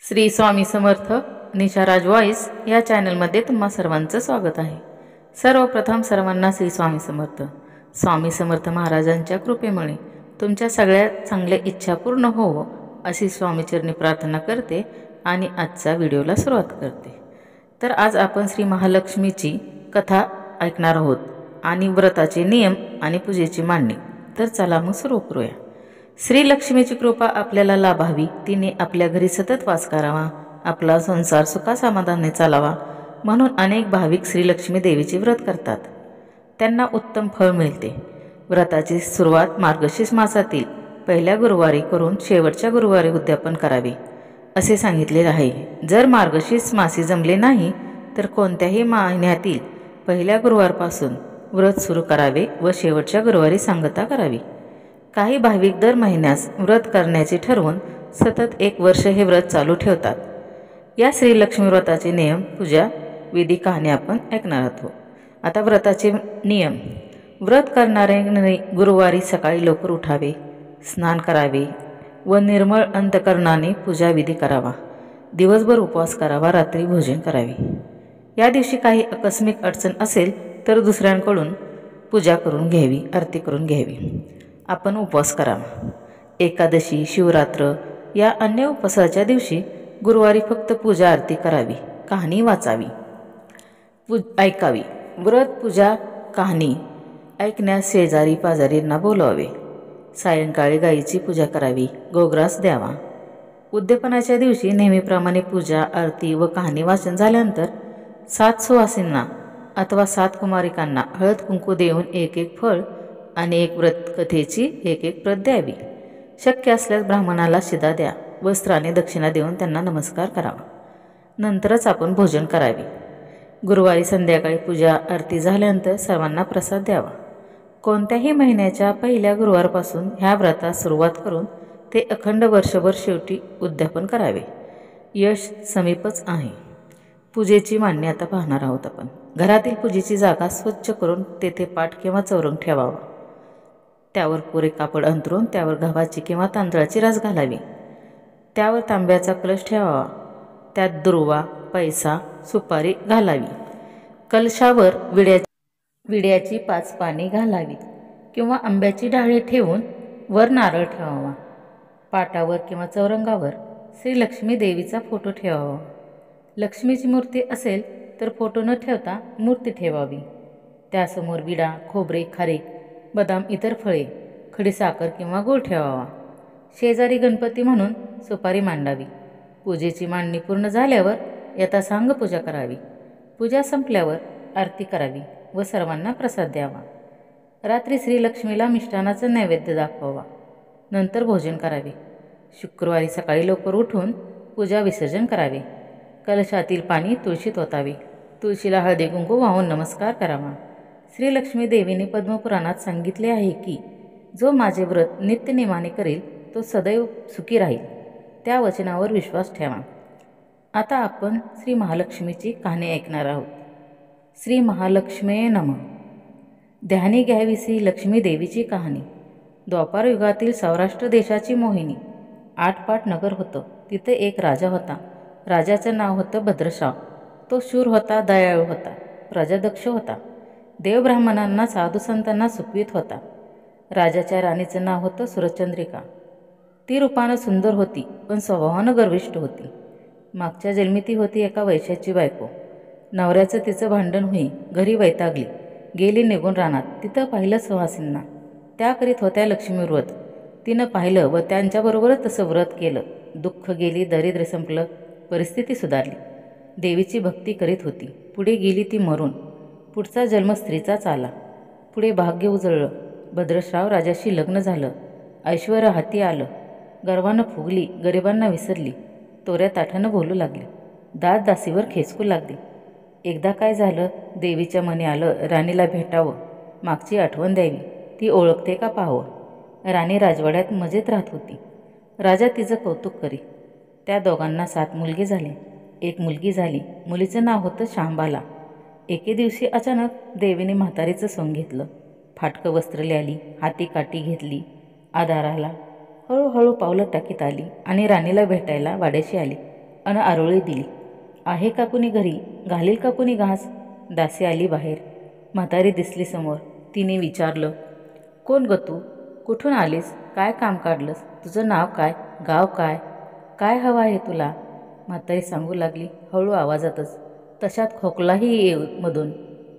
Shri Swami Samarth निशाराज voice या चॅनलमध्ये तुम्हा सर्वांचं स्वागत आहे। सर्वप्रथम सर्वांना श्री स्वामी समर्थ। स्वामी समर्थ महाराजांच्या कृपेमुळे तुमच्या सगळ्या चांगल्या इच्छा पूर्ण होवो अशी स्वामीचरणी प्रार्थना करते आणि आजच्या व्हिडिओला सुरुवात करते। तर आज आपण श्री महालक्ष्मीची कथा ऐकणार आहोत आणि व्रताचे नियम आणि पूजेची मांडणी। तर चला मग सुरू करूया। श्री लक्ष्मीची कृपा आपल्याला लाभावी, तिने आपल्या घरी सतत वास करावा, आपला संसार सुखासमाधानाने चालावा म्हणून अनेक भाविक श्री लक्ष्मी देवीचे व्रत करतात। त्यांना उत्तम फळ मिळते। व्रताची सुरुवात मार्गशीर्ष मासातील पहिल्या गुरुवारी करून शेवटच्या गुरुवारी उद्यापन करावे असे सांगितले आहे। जर मार्गशीर्ष मासी जमले नाही तर कोणत्याही महिन्यातील पहिल्या गुरुवारपासून व्रत सुरू करावे व शेवटच्या गुरुवारी सांगता करावी। काही भाविक दर महिन्यास व्रत करण्याचे ठरवून सतत 1 वर्ष हे व्रत चालू ठेवतात। या श्री लक्ष्मी व्रताचे नियम, पूजा विधी कहाणी आपण ऐकणार आहोत। आता व्रताचे नियम। व्रत करणाऱ्याने गुरुवारी सकाळी लवकर उठावे, स्नान करावे व निर्मळ अंतकरणाने पूजा विधी करावा। दिवसभर उपवास करावा, रात्री भोजन करावे। या दिवशी काही आकस्मिक अडचण असेल तर दुसऱ्यांकडून पूजा करून घ्यावी, आरती करून घ्यावी। आपण उपवास करावा। एकादशी, शिवरात्र या अन्य उपवासाच्या दिवशी गुरुवारी फक्त पूजा आरती करावी, कहाणी वाचावी, ऐकावी। व्रत पूजा कहाणी ऐकण्यास शेजारी पाजारींना बोलवावे। सायंकाळी गायीची पूजा करावी, गोग्रास द्यावा। उद्यापनाच्या दिवशी नेहमीप्रमाणे पूजा आरती व कहाणी वाचन झाल्यानंतर 7 सुवासिनींना अथवा 7 कुमारिकांना हळद कुंकू देऊन 1 फळ आणि 1 व्रत कथेची 1 प्रत द्यावी। शक्य असल्यास ब्राह्मणाला शिदा द्या, वस्त्राने दक्षिणा देऊन त्यांना नमस्कार करावा। नंतरच आपण भोजन करावे। गुरुवारी संध्याकाळी पूजा आरती झाल्यानंतर सर्वांना प्रसाद द्यावा। कोणत्याही महिन्याच्या पहिल्या गुरुवारपासून ह्या व्रतास सुरुवात करून ते अखंड वर्षभर शेवटी उद्यापन करावे। यश समीपच आहे। पूजेची मांडणी आता पाहणार आहोत आपण। घरातील पूजेची जागा स्वच्छ करून तेथे पाट किंवा चौरंग ठेवावा। त्यावर कोरे कापड अंथरून त्यावर गव्हाची किंवा तांदळाची रास घालावी। त्यावर तांब्याचा कलश ठेवावा। त्यात दुर्वा, पैसा, सुपारी घालावी। कलशावर विड्याची 5 पाने घालावीत किंवा आंब्याची डाळे ठेवून वर नारळ ठेवावा। पाटावर किंवा चौरंगावर श्री लक्ष्मी देवीचा फोटो ठेवावा। लक्ष्मीची मूर्ती असेल तर फोटो न ठेवता मूर्ती ठेवावी। त्यासमोर विडा, खोबरे, खारीक, बदाम, इतर फळे, खडीसाखर किंवा गूळ ठेवावा। शेजारी गणपती म्हणून सुपारी मांडावी। पूजेची मांडणी पूर्ण झाल्यावर यथासांग पूजा करावी। पूजा संपल्यावर आरती करावी व सर्वांना प्रसाद द्यावा। रात्री श्री लक्ष्मीला मिष्टानाचा नैवेद्य दाखवावा। नंतर भोजन करावे। शुक्रवारी सकाळी लवकर उठून पूजा विसर्जन करावे। कलशातील पाणी तुळशीत ओतावे। तुळशीला हळदी कुंकू वाहून नमस्कार करावा। श्री लक्ष्मी देवीने पद्मपुराणात सांगितले आहे की जो माझे व्रत नित्यनेमाने करेल तो सदैव सुखी राहील। त्या वचनावर विश्वास ठेवा। आता आपण श्री महालक्ष्मीची कहाणी ऐकणार आहोत। श्री महालक्ष्मी नमः। ध्यानी घ्यावी श्री लक्ष्मी देवीची कहाणी। द्वापार युगातील सौराष्ट्र देशाची मोहिनी 8 पाट नगर होतं। तिथे एक राजा होता। राजाचं नाव होतं भद्रश्राव। तो शूर होता, दयाळू होता, प्रजादक्ष होता, देवब्राह्मणांना साधू संतांना सुखवीत होता। राजाच्या राणीचं नाव होतं सुरचंद्रिका। ती रूपानं सुंदर होती पण स्वभावानं गर्विष्ठ होती। मागच्या जन्मी ती होती एका वैश्याची बायको। नवऱ्याचं तिचं भांडण होई घरी वैतागली, गेली निघून रानात। तिथं पाहिलं सुवासिनींना, त्या करीत होत्या लक्ष्मी व्रत। तिनं पाहिलं व त्यांच्याबरोबरच तसं व्रत केलं। दुःख गेली, दारिद्र्य संपलं, परिस्थिती सुधारली। देवीची भक्ती करीत होती। पुढे गेली ती मरून। पुढचा जन्म स्त्रीचाच आला। पुढे भाग्य उजळलं। भद्रश्राव राजाशी लग्न झालं। ऐश्वर्य हाती आलं। गर्वानं फुगली, गरिबांना विसरली, तोऱ्या ताठानं बोलू लागली, दास दासीवर खेचकू लागली। एकदा काय झालं, देवीच्या मनी आलं राणीला भेटावं, मागची आठवण द्यावी, ती ओळखते का पाहावं। राणी राजवाड्यात मजेत राहत होती। राजा तिचं कौतुक करी। त्या दोघांना 7 मुलगे झाले। 1 मुलगी झाली। मुलीचं नाव होतं शांबाला। एके दिवशी अचानक देवीने म्हातारीचं सोंग घेतलं। फाटकं वस्त्र ल्याली, हाती काठी घेतली, आधाराला हळूहळू पावलं टाकीत आली आणि राणीला भेटायला वाड्याशी आली। अन आरोळी दिली. आहे का कुणी घरी, घालील का कुणी घास? दासी आली बाहेर. म्हातारी दिसली समोर. तिने विचारलं, कोण ग तू? कुठून आलीस? काय काम काढलंस? तुझं नाव काय? गाव काय? काय हवं आहे तुला? म्हातारी सांगू लागली हळू आवाजातच. तशात खोकलाही ये मधून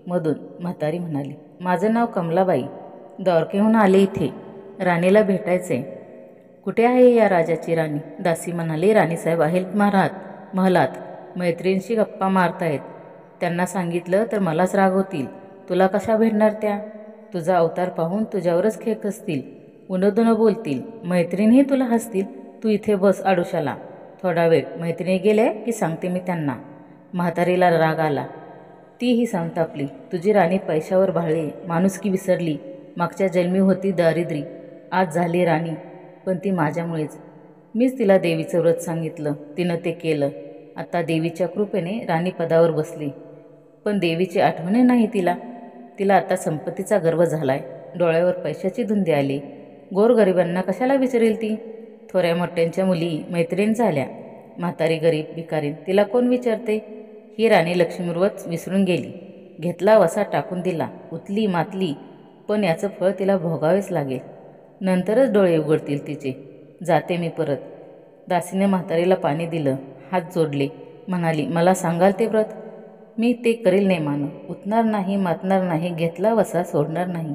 मधून. म्हातारी म्हणाली, माझं नाव कमलाबाई, द्वारकेहून आले इथे. राणीला भेटायचे. कुठे आहे या राजाची राणी? दासी म्हणाली, राणीसाहेब आहेत महलात. मैत्रिणींशी गप्पा मारतायत. त्यांना सांगितलं तर मलाच रागवतील. तुला कशा भेटणार त्या? तुझा अवतार पाहून तुझ्यावरच खेक असतील, उनदुन बोलतील. मैत्रिणीही तुला हसतील. तू इथे बस आडोशाला. थोडा वेळ. मैत्रिणी गेल्या की सांगते मी त्यांना. म्हातारीला राग आला. तीही संतापली. तुझी राणी पैशावर भाळली, माणुसकी विसरली. मागच्या जन्मी होती दारिद्री, आज झाली राणी, पण ती माझ्यामुळेच. मीच तिला देवीचं व्रत सांगितलं, तिनं ते केलं. आता देवीच्या कृपेने राणी पदावर बसली, पण देवीची आठवण नाही तिला. तिला आता संपत्तीचा गर्व झालाय. डोळ्यावर पैशाची धुंदी आली. गोरगरिबांना कशाला विचारेल ती? थोड्या मोठ्यांच्या मुली मैत्रीण झाल्या. म्हातारी गरीब भिकारीन, तिला कोण विचारते? ही राणी लक्ष्मीवत विसरून गेली. घेतला वसा टाकून दिला. उतली मातली, पण याचं फळ तिला भोगावेच लागेल. नंतरच डोळे उघडतील तिचे. जाते मी परत. दासीने म्हातारीला पाणी दिलं, हात जोडले. म्हणाली, मला सांगाल ते व्रत? मी ते करील नाही मान. उतणार नाही, मातणार नाही, घेतला वसा सोडणार नाही,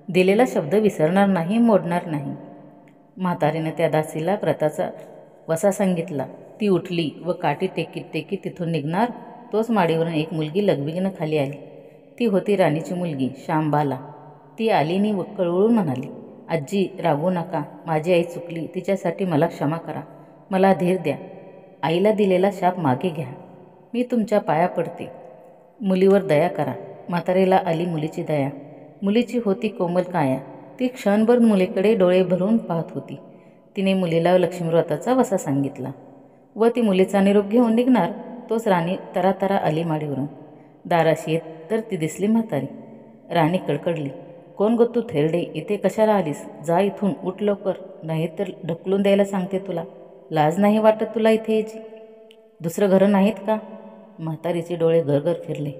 दिलेला शब्द विसरणार नाही, मोडणार नाही. म्हातारीने त्या दासीला व्रताचा वसा सांगितला. ती उठली व काठी टेकीत टेकीत तिथून निघणार, तोच माडीवरून एक मुलगी लगबगीनं खाली आली. ती होती राणीची मुलगी शांबाला. ती आलीनी व कळवळून म्हणाली, आजी रागवू नका. माझी आई चुकली, तिच्यासाठी मला क्षमा करा. मला धीर द्या. आईला दिलेला शाप मागे घ्या. मी तुमच्या पाया पडते. मुलीवर दया करा. म्हातारीला आली मुलीची दया. मुलीची होती कोमल काया. ती क्षणभर मुलीकडे डोळे भरून पाहत होती. तिने मुलीला लक्ष्मीव्रताचा वसा सांगितला व ती मुलीचा निरोप घेऊन निघणार, तोच राणी तरातरा आली माडीवरून. दाराशी येत तर ती दिसली म्हातारी. राणी कडकडली, कोण गो तू थेरडे? इथे कशाला आलीस? जा इथून, उठ लवकर, नाही तर ढकलून द्यायला सांगते तुला. लाज नाही वाटत तुला इथे यायची? दुसरं घरं नाहीत का? म्हातारीचे डोळे घरघर फिरले.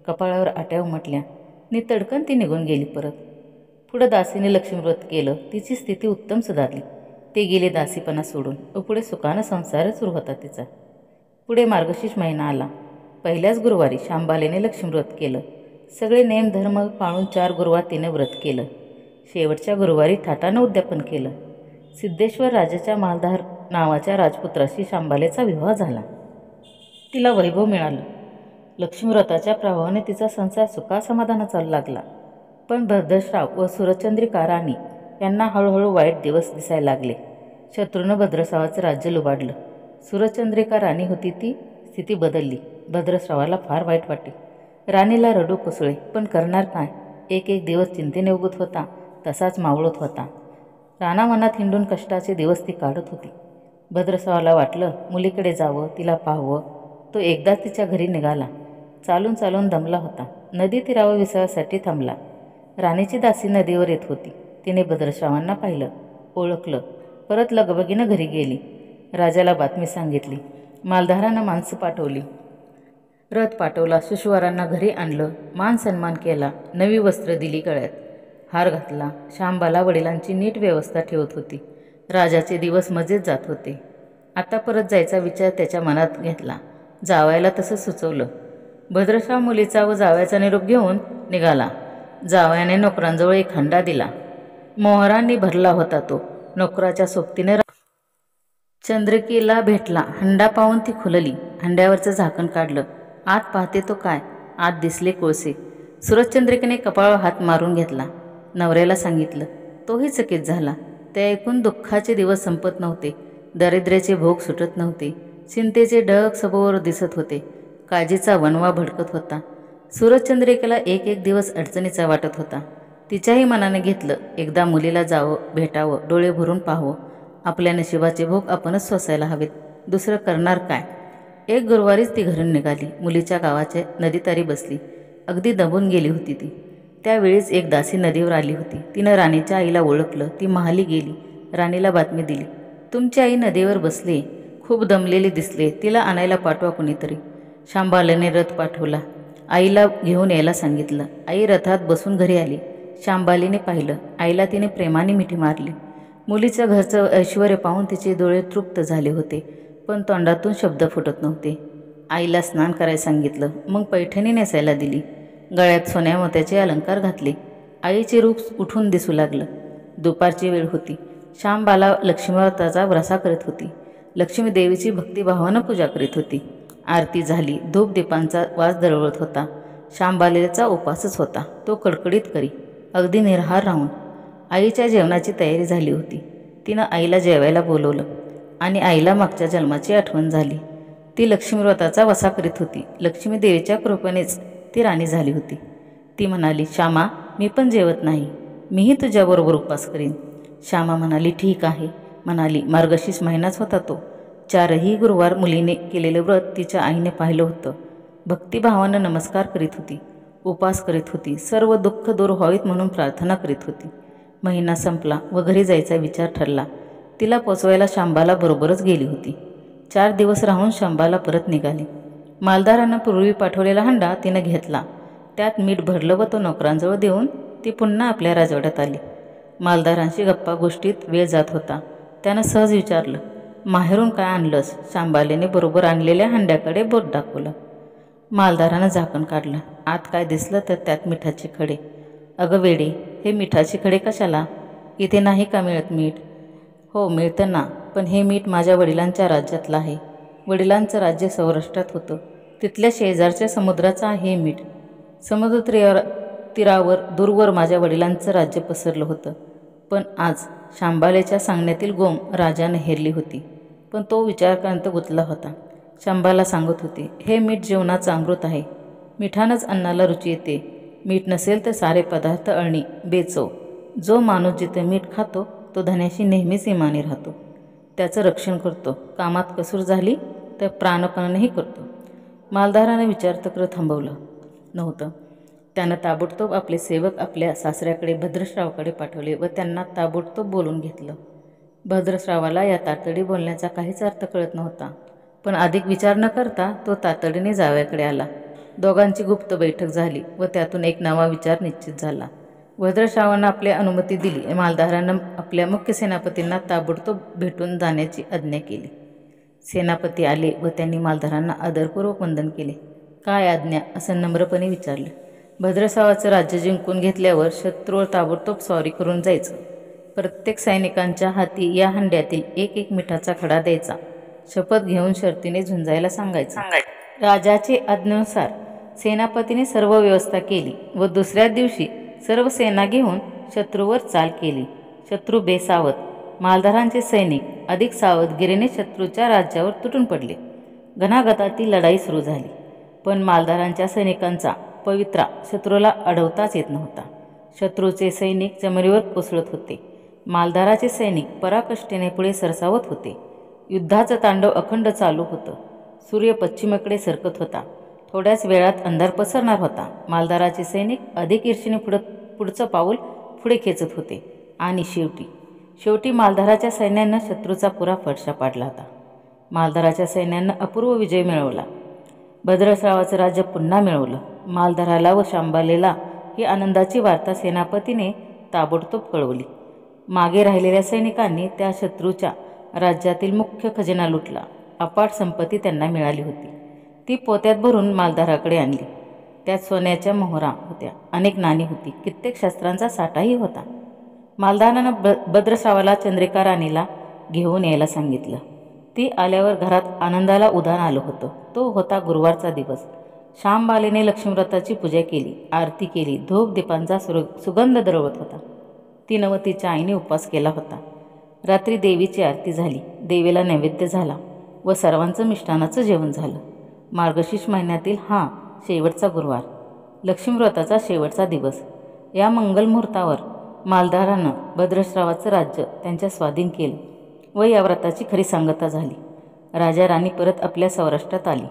कपाळावर आट्या उमटल्या. तडकन ती निघून गेली परत. पुढं दासीने लक्ष्मीव्रत केलं. तिची स्थिती उत्तम सुधारली. ते गेले दासीपणा सोडून व पुढे सुखानं संसार सुरू होता तिचा. पुढे मार्गशीर्ष महिना आला. पहिल्याच गुरुवारी शांबालेने लक्ष्मीव्रत केलं. सगळे नेम धर्म पाळून 4 गुरुवार तिने व्रत केलं. शेवटच्या गुरुवारी थाटानं उद्यापन केलं. सिद्धेश्वर राजाच्या मालधार नावाच्या राजपुत्राशी शांबालेचा विवाह झाला. तिला वैभव मिळालं. लक्ष्मीव्रताच्या प्रभावाने तिचा संसार सुखासमाधानं चालू लागला. पण भद्रश्राव व सुरचंद्रिका राणी यांना हळूहळू वाईट दिवस दिसायला लागले. शत्रूनं भद्रश्रावाचं राज्य लुबाडलं. सुरचंद्रिका राणी होती ती स्थिती बदलली. भद्रश्रावाला फार वाईट वाटे. राणीला रडू कोसळे, पण करणार काय? एक एक दिवस चिंतेने उगत होता, तसाच मावळत होता. रानावनात हिंडून कष्टाचे दिवस ती काढत होती. भद्रश्रावाला वाटलं मुलीकडे जावं, तिला पाहावं. तो एकदाच तिच्या घरी निघाला. चालून चालून दमला होता. नदी तीरावर विसाव्यासाठी थांबला. राणीची दासी नदीवर येत होती. तिने भद्रश्रावांना पाहिलं, ओळखलं. परत लगबगीनं घरी गेली. राजाला बातमी सांगितली. मालधारानं माणसं पाठवली. रथ पाठवला. शिशुवारांना घरी आणलं. मान सन्मान केला. नवी वस्त्र दिली गळ्यात. हार घातला. शांबाला वडिलांची नीट व्यवस्था ठेवत होती. राजाचे दिवस मजेत जात होते. आता परत जायचा विचार त्याच्या मनात घेतला. जावयाला तसं सुचवलं. भद्रश्राव मुलीचा व जावयाचा निरोप घेऊन निघाला. जावयाने नोकरांजवळ एक हंडा दिला. मोहरांनी भरला होता तो. नोकराच्या सोबतीने चंद्रिकेला भेटला. हंडा पाहून ती खुलली. हंड्यावरचं झाकण काढलं. आत पाहते तो काय, आत दिसले कोळसे. सुरचंद्रिकेने कपाळावर हात मारून घेतला. नवऱ्याला सांगितलं. तोही चकित झाला. ते ऐकून दुःखाचे दिवस संपत नव्हते. दारिद्र्याचे भोग सुटत नव्हते. चिंतेचे ढग सभोवर दिसत होते. काळजीचा वणवा भडकत होता. सुरचंद्रिकेला एक एक दिवस अडचणीचा वाटत होता. तिच्याही मनाने घेतलं, एकदा मुलीला जावं, भेटावं, डोळे भरून पाहावं. आपल्या नशिबाचे भोग आपणच सोसायला हवेत. दुसरं करणार काय? एक गुरुवारीच ती घरून निघाली. मुलीच्या गावाच्या नदीतारी बसली. अगदी दबून गेली होती ती. त्यावेळीच एक दासी नदीवर आली होती. तिनं राणीच्या आईला ओळखलं. ती महाली गेली. राणीला बातमी दिली. तुमची आई नदीवर बसली. खूप दमलेली दिसले, तिला आणायला पाठवा कुणीतरी. शांबालाने रथ पाठवला. आईला घेऊन यायला सांगितलं. आई रथात बसून घरी आली. शांबालीने पाहिलं. आईला तिने प्रेमाने मिठी मारली. मुलीचं घरचं ऐश्वर पाहून तिचे डोळे तृप्त झाले होते, पण तोंडातून शब्द फुटत नव्हते. आईला स्नान करायला सांगितलं. मग पैठणी नेसायला दिली. गळ्यात सोन्या मोत्याचे अलंकार घातले. आईचे रूप उठून दिसू लागलं. दुपारची वेळ होती. शांबाला लक्ष्मीव्रताचा व्रसा करीत होती. लक्ष्मी देवीची भक्तिभावानं पूजा करीत होती. आरती झाली. धूप दीपांचा वास दरवळत होता. शांबालेचा उपासच होता. तो कडकडीत करी, अगदी निराहार राहून. आईच्या जेवणाची तयारी झाली होती. तिनं आईला जेवायला बोलवलं आणि आईला मागच्या जन्माची आठवण झाली. ती लक्ष्मीव्रताचा वसा करीत होती. लक्ष्मी देवीच्या कृपेनेच ती राणी झाली होती. ती म्हणाली, श्यामा, मी पण जेवत नाही. मीही तुझ्याबरोबर उपवास करीन. श्यामा म्हणाली, ठीक आहे. म्हणाली, मार्गशीर्ष महिनाच होता तो. 4ही गुरुवार मुलीने केलेलं व्रत तिच्या आईने पाहिलं होतं. भक्तिभावानं नमस्कार करीत होती, उपास करीत होती, सर्व दुःख दूर व्हावीत म्हणून प्रार्थना करीत होती. महिना संपला व घरी जायचा विचार ठरला. तिला पोचवायला शांबाला बरोबरच गेली होती. 4 दिवस राहून शांबाला परत निघाली. मालदारानं पूर्वी पाठवलेला हंडा तिनं घेतला. त्यात मीठ भरलं व तो नोकरांजवळ देऊन ती पुन्हा आपल्या राजवाड्यात आली. मालदारांशी गप्पा गोष्टीत वेळ जात होता. त्यानं सहज विचारलं, माहेरून काय आणलंस? शांबालेने बरोबर आणलेल्या हंड्याकडे बोट दाखवलं. मालदारानं झाकण काढलं. आत काय दिसलं तर त्यात मिठाचे खडे. अगं वेडे, हे मिठाचे खडे कशाला? इथे नाही का मिळत मीठ? हो मिळतं ना, पण हे मीठ माझ्या वडिलांच्या राज्यातलं आहे. वडिलांचं राज्य सौराष्ट्रात होतं. तिथल्या शेजारच्या समुद्राचं आहे हे मीठ. समुद्र तीरावर दूरवर माझ्या वडिलांचं राज्य पसरलं होतं. पण आज शांबालेच्या सांगण्यातील गोम राजाने हेरली होती. पण तो विचारांत गुंतला होता. शांबाला सांगत होती, हे मीठ जेवणाचं अमृत आहे. मिठानंच अन्नाला रुची येते. मीठ नसेल तर सारे पदार्थ अळणी, बेचव. जो माणूस जिथे मीठ खातो तो धन्याशी नेहमीच इमानी राहतो. त्याचं रक्षण करतो. कामात कसूर झाली तर प्राणपणानेही करतो. मालदाराने विचारचक्र थांबवलं नव्हतं. त्यानं ताबडतोब आपले सेवक आपल्या सासऱ्याकडे भद्रश्रावाकडे पाठवले व त्यांना ताबडतोब बोलून घेतलं. भद्रश्रावाला या तातडी बोलण्याचा काहीच अर्थ कळत नव्हता, पण अधिक विचार न करता तो तातडीने जावयाकडे आला. दोघांची गुप्त बैठक झाली व त्यातून एक नवा विचार निश्चित झाला. भद्रश्रावानं आपली अनुमती दिली. मालधारानं आपल्या मुख्य सेनापतींना ताबडतोब भेटून जाण्याची आज्ञा केली. सेनापती आले व त्यांनी मालधारांना आदरपूर्वक वंदन केले. काय आज्ञा? असं नम्रपणे विचारलं. भद्रश्रावाचं राज्य जिंकून घेतल्यावर शत्रूवर ताबडतोब स्वारी करून जायचं. प्रत्येक सैनिकांच्या हाती या हंड्यातील एक मिठाचा खडा द्यायचा. शपथ घेऊन शर्तीने झुंजायला सांगायचं. राजाचे आज्ञेनुसार सेनापतीने सर्व व्यवस्था केली व दुसऱ्या दिवशी सर्व सेना घेऊन शत्रूवर चाल केली. शत्रू बेसावध. मालधारांचे सैनिक अधिक सावधगिरीने शत्रूच्या राज्यावर तुटून पडले. घणाघाताती लढाई सुरू झाली, पण मालधारांच्या सैनिकांचा पवित्रा शत्रूला अडवताच येत नव्हता. शत्रूचे सैनिक जमिनीवर कोसळत होते. मालधाराचे सैनिक पराकष्टेने पुढे सरसावत होते. युद्धाचं तांडव अखंड चालू होतं. सूर्य पश्चिमेकडे सरकत होता. थोड्याच वेळात अंधार पसरणार होता. मालधाराचे सैनिक अधिक ईर्षेने पुढचं पाऊल पुढे खेचत होते आणि शेवटी मालधाराच्या सैन्यानं शत्रूचा पुरा फडशा पाडला होता. मालधाराच्या सैन्यानं अपूर्व विजय मिळवला. भद्रश्रावाचं राज्य पुन्हा मिळवलं. मालधाराला व शांबालेला ही आनंदाची वार्ता सेनापतीने ताबडतोब कळवली. मागे राहिलेल्या सैनिकांनी त्या शत्रूच्या राज्यातील मुख्य खजिना लुटला. अफाट संपत्ती त्यांना मिळाली होती. ती पोत्यात भरून मालधाराकडे आणली. त्यात सोन्याच्या मोहरा होत्या, अनेक नाणी होती, कित्येक शस्त्रांचा साठाही होता. मालधारानं भद्रश्रावाला चंद्रिका राणीला घेऊन यायला सांगितलं. ती आल्यावर घरात आनंदाला उधाण आलं होतं. तो होता गुरुवारचा दिवस. शांबालेने लक्ष्मीव्रताची पूजा केली, आरती केली. धूप दीपांचा सुगंध दरवळत होता. तिनं व तिच्या आईने उपवास केला होता. रात्री देवीची आरती झाली. देवीला नैवेद्य झाला व सर्वांचं मिष्टानाचं जेवण झालं. मार्गशीर्ष महिन्यातील हा शेवटचा गुरुवार, लक्ष्मीव्रताचा शेवटचा दिवस. या मंगल मुहूर्तावर मालधारानं भद्रश्रावाचं राज्य त्यांच्या स्वाधीन केलं व या व्रताची खरी सांगता झाली. राजा राणी परत आपल्या सौराष्ट्रात आली.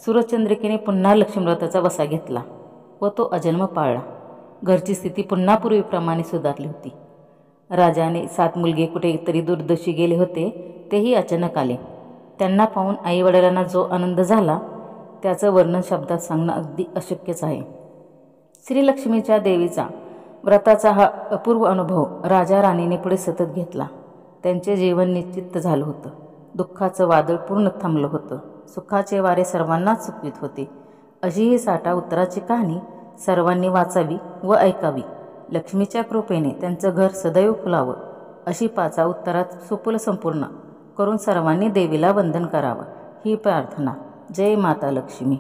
सूर्यचंद्रिकेने पुन्हा लक्ष्मीव्रताचा वसा घेतला व तो अजन्म पाळला. घरची स्थिती पुन्हा पूर्वीप्रमाणे सुधारली होती. राजाने 7 मुलगे कुठेतरी दूरदेशी गेले होते, तेही अचानक आले. त्यांना पाहून आईवडिलांना जो आनंद झाला त्याचं वर्णन शब्दात सांगणं अगदी अशक्यच आहे. श्रीलक्ष्मीच्या देवीचा व्रताचा हा अपूर्व अनुभव राजा राणीने पुढे सतत घेतला. त्यांचे जीवन निश्चित झालं होतं. दुःखाचं वादळ पूर्ण थांबलं होतं. सुखाचे वारे सर्वांनाच सुखवीत होते. अशी ही साठा उत्तराची कहाणी सर्वांनी वाचावी व ऐकावी. लक्ष्मीच्या कृपेने त्यांचं घर सदैव फुलावं अशी पाचा उत्तरात सुपूल संपूर्ण करून सर्वांनी देवीला वंदन करावं ही प्रार्थना. जय माता लक्ष्मी.